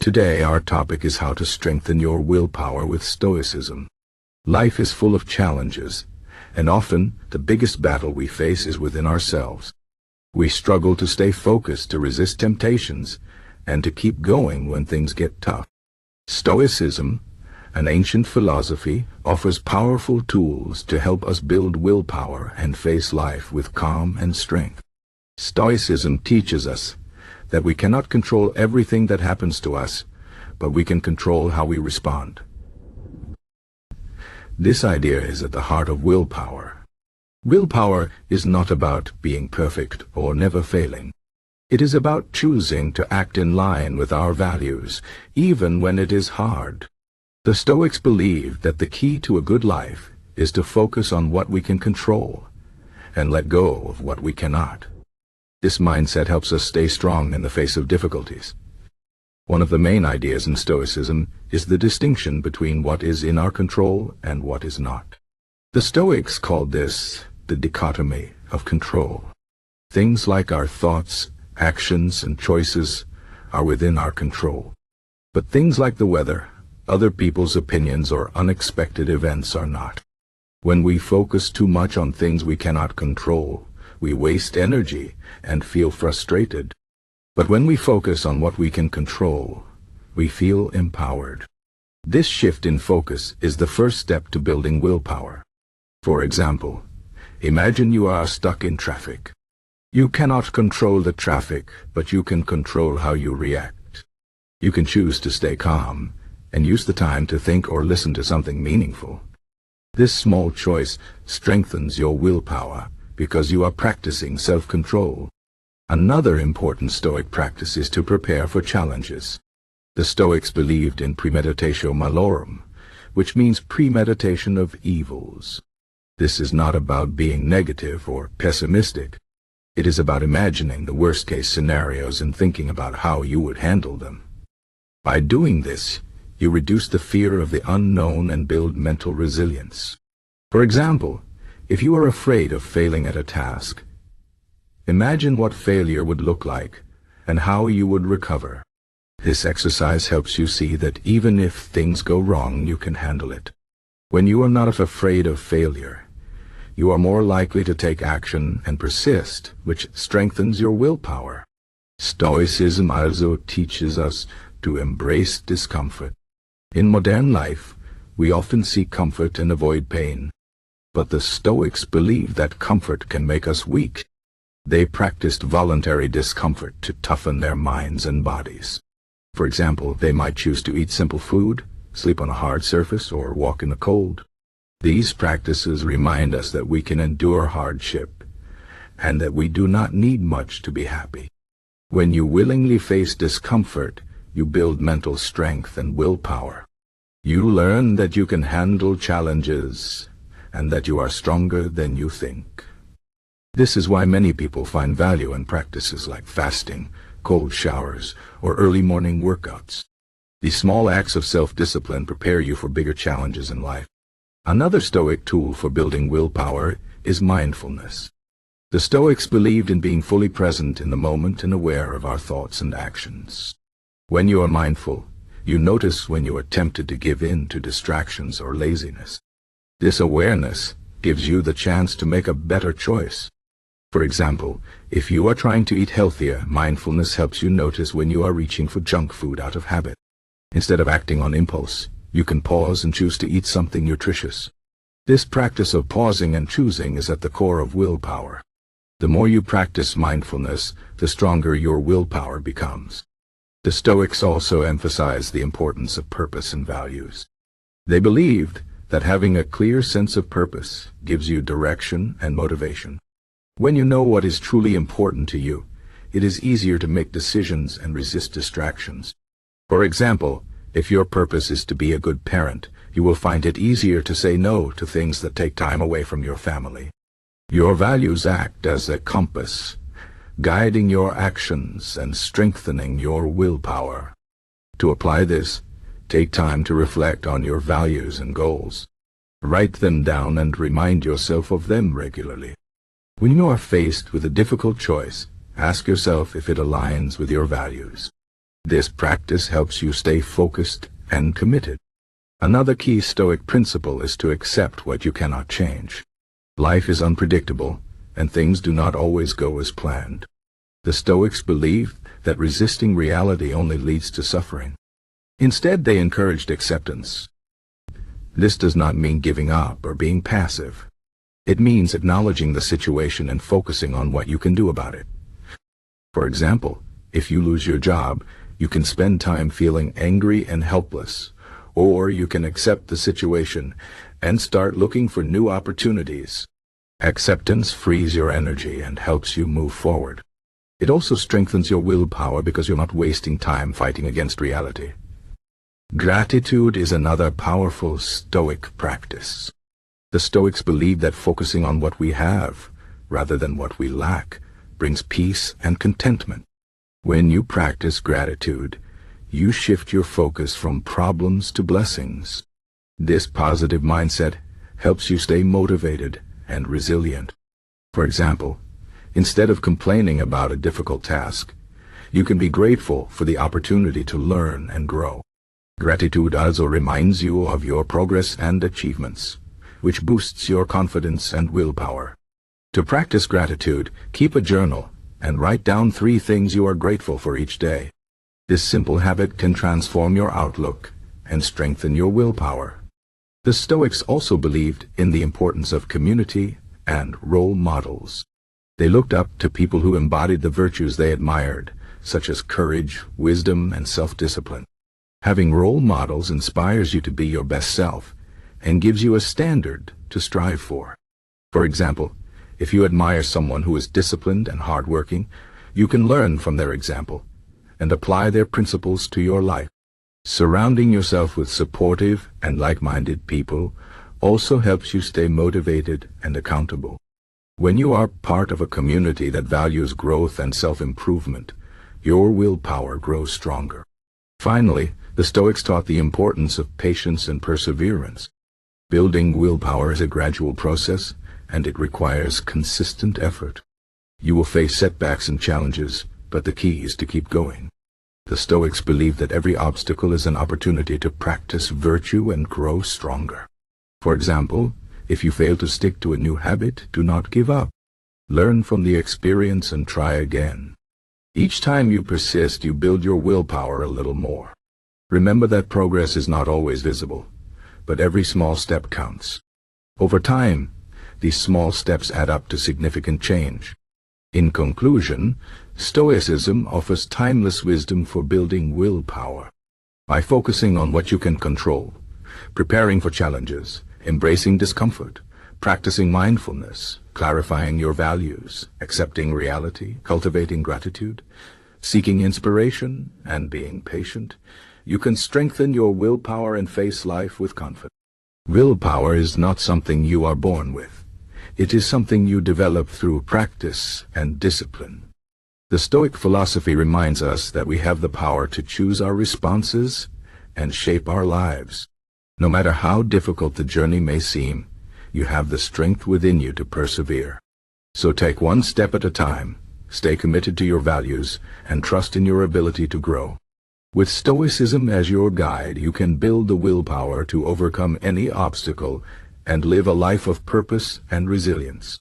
Today our topic is how to strengthen your willpower with Stoicism. Life is full of challenges, and often the biggest battle we face is within ourselves. We struggle to stay focused, to resist temptations, and to keep going when things get tough. Stoicism, an ancient philosophy, offers powerful tools to help us build willpower and face life with calm and strength. Stoicism teaches us that we cannot control everything that happens to us, but we can control how we respond. This idea is at the heart of willpower. Willpower is not about being perfect or never failing. It is about choosing to act in line with our values, even when it is hard. The Stoics believed that the key to a good life is to focus on what we can control and let go of what we cannot. This mindset helps us stay strong in the face of difficulties. One of the main ideas in Stoicism is the distinction between what is in our control and what is not. The Stoics called this the dichotomy of control. Things like our thoughts, actions, and choices are within our control. But things like the weather, other people's opinions, or unexpected events are not. When we focus too much on things we cannot control, we waste energy and feel frustrated. But when we focus on what we can control, we feel empowered. This shift in focus is the first step to building willpower. For example, imagine you are stuck in traffic. You cannot control the traffic, but you can control how you react. You can choose to stay calm and use the time to think or listen to something meaningful. This small choice strengthens your willpower because you are practicing self-control. Another important Stoic practice is to prepare for challenges. The Stoics believed in Premeditatio malorum, which means premeditation of evils. This is not about being negative or pessimistic. It is about imagining the worst-case scenarios and thinking about how you would handle them. By doing this, you reduce the fear of the unknown and build mental resilience. For example, if you are afraid of failing at a task, imagine what failure would look like and how you would recover. This exercise helps you see that even if things go wrong, you can handle it. When you are not afraid of failure, you are more likely to take action and persist, which strengthens your willpower. Stoicism also teaches us to embrace discomfort. In modern life, we often seek comfort and avoid pain. But the Stoics believed that comfort can make us weak. They practiced voluntary discomfort to toughen their minds and bodies. For example, they might choose to eat simple food, sleep on a hard surface, or walk in the cold. These practices remind us that we can endure hardship, and that we do not need much to be happy. When you willingly face discomfort, you build mental strength and willpower. You learn that you can handle challenges, and that you are stronger than you think. This is why many people find value in practices like fasting, cold showers, or early morning workouts. These small acts of self-discipline prepare you for bigger challenges in life. Another Stoic tool for building willpower is mindfulness. The Stoics believed in being fully present in the moment and aware of our thoughts and actions. When you are mindful, you notice when you are tempted to give in to distractions or laziness. This awareness gives you the chance to make a better choice. For example, if you are trying to eat healthier, mindfulness helps you notice when you are reaching for junk food out of habit. Instead of acting on impulse, you can pause and choose to eat something nutritious. This practice of pausing and choosing is at the core of willpower. The more you practice mindfulness, the stronger your willpower becomes. The Stoics also emphasized the importance of purpose and values. They believed that having a clear sense of purpose gives you direction and motivation. When you know what is truly important to you, it is easier to make decisions and resist distractions. For example, if your purpose is to be a good parent, you will find it easier to say no to things that take time away from your family. Your values act as a compass, guiding your actions and strengthening your willpower. To apply this, take time to reflect on your values and goals. Write them down and remind yourself of them regularly. When you are faced with a difficult choice, ask yourself if it aligns with your values. This practice helps you stay focused and committed. Another key Stoic principle is to accept what you cannot change. Life is unpredictable, and things do not always go as planned. The Stoics believe that resisting reality only leads to suffering. Instead, they encouraged acceptance. This does not mean giving up or being passive. It means acknowledging the situation and focusing on what you can do about it. For example, if you lose your job, you can spend time feeling angry and helpless, or you can accept the situation and start looking for new opportunities. Acceptance frees your energy and helps you move forward. It also strengthens your willpower because you're not wasting time fighting against reality. Gratitude is another powerful Stoic practice. The Stoics believe that focusing on what we have, rather than what we lack, brings peace and contentment. When you practice gratitude, you shift your focus from problems to blessings. This positive mindset helps you stay motivated and resilient. For example, instead of complaining about a difficult task, you can be grateful for the opportunity to learn and grow. Gratitude also reminds you of your progress and achievements, which boosts your confidence and willpower. To practice gratitude, keep a journal and write down 3 things you are grateful for each day. This simple habit can transform your outlook and strengthen your willpower. The Stoics also believed in the importance of community and role models. They looked up to people who embodied the virtues they admired, such as courage, wisdom, and self-discipline. Having role models inspires you to be your best self and gives you a standard to strive for. For example, if you admire someone who is disciplined and hardworking, you can learn from their example and apply their principles to your life. Surrounding yourself with supportive and like-minded people also helps you stay motivated and accountable. When you are part of a community that values growth and self-improvement, your willpower grows stronger. Finally, the Stoics taught the importance of patience and perseverance. Building willpower is a gradual process, and it requires consistent effort. You will face setbacks and challenges, but the key is to keep going. The Stoics believe that every obstacle is an opportunity to practice virtue and grow stronger. For example, if you fail to stick to a new habit, do not give up. Learn from the experience and try again. Each time you persist, you build your willpower a little more. Remember that progress is not always visible, but every small step counts. Over time, these small steps add up to significant change. In conclusion, Stoicism offers timeless wisdom for building willpower. By focusing on what you can control, preparing for challenges, embracing discomfort, practicing mindfulness, clarifying your values, accepting reality, cultivating gratitude, seeking inspiration, and being patient, you can strengthen your willpower and face life with confidence. Willpower is not something you are born with. It is something you develop through practice and discipline. The Stoic philosophy reminds us that we have the power to choose our responses and shape our lives. No matter how difficult the journey may seem, you have the strength within you to persevere. So take one step at a time, stay committed to your values, and trust in your ability to grow. With Stoicism as your guide, you can build the willpower to overcome any obstacle and live a life of purpose and resilience.